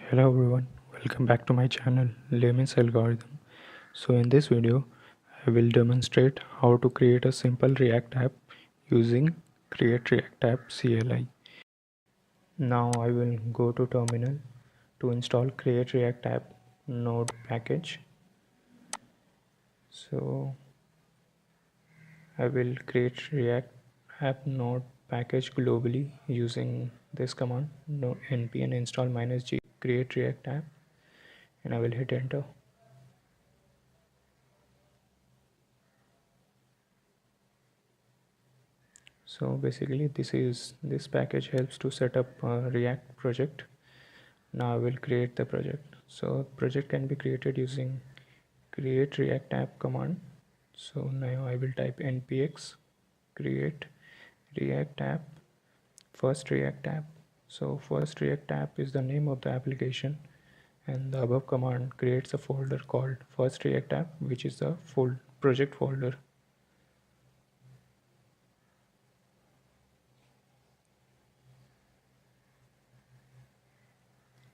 Hello everyone, welcome back to my channel Layman's Algorithm. So in this video I will demonstrate how to create a simple React app using create React app CLI. Now I will go to terminal to install create React app node package. So I will create React app node package globally using this command npm install -g create React app, and I will hit enter. So basically this package helps to set up a React project. Now I will create the project. So project can be created using create React app command. So now I will type npx create React app first React app. So first React app is the name of the application, and the above command creates a folder called first React app, which is the full project folder.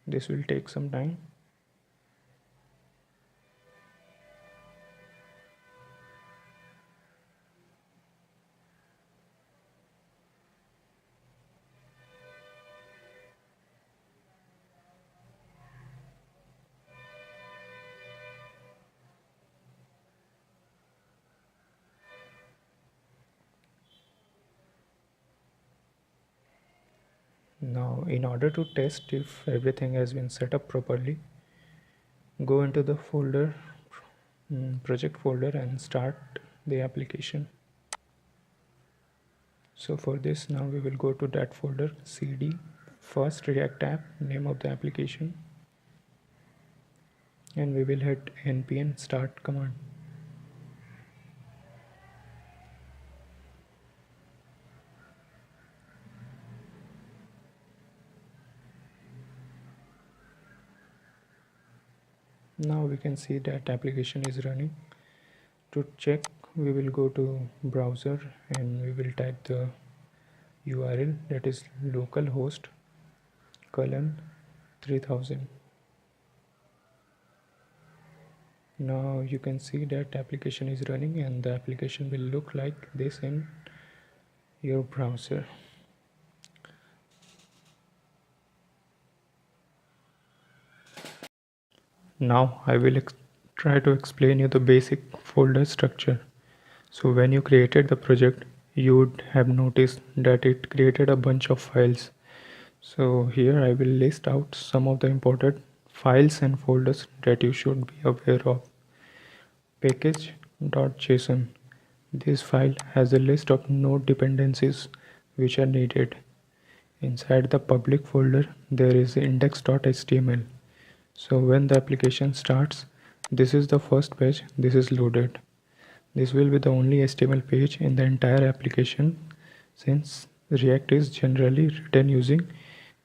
This will take some time. Now in order to test if everything has been set up properly, go into the folder project folder and start the application. So for this, now we will go to that folder, cd first React app, name of the application, and we will hit npm start command. Now we can see that application is running. To check, we will go to browser and we will type the URL, that is localhost 3000. Now you can see that application is running, and the application will look like this in your browser. Now I will try to explain you the basic folder structure. So when you created the project, you would have noticed that it created a bunch of files. So here I will list out some of the important files and folders that you should be aware of. Package.json. This file has a list of node dependencies which are needed. Inside the public folder, there is index.html. So when the application starts, this is the first page, this is loaded. This will be the only HTML page in the entire application, since React is generally written using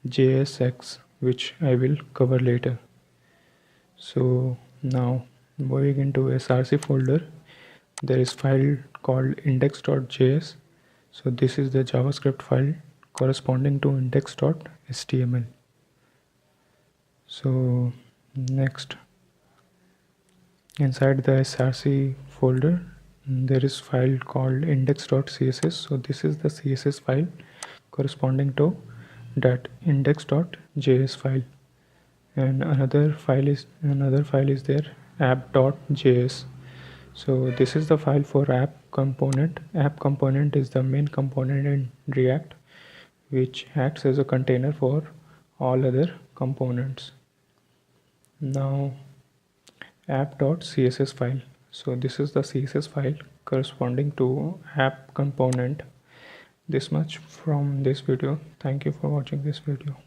JSX, which I will cover later. So now moving into src folder, there is file called index.js. So this is the JavaScript file corresponding to index.html. So next, inside the src folder, there is file called index.css. So this is the CSS file corresponding to that index.js file. And another file is there, app.js. So this is the file for app component. App component is the main component in React, which acts as a container for all other components. Now app.css file. So this is the CSS file corresponding to app component. This much from this video. Thank you for watching this video.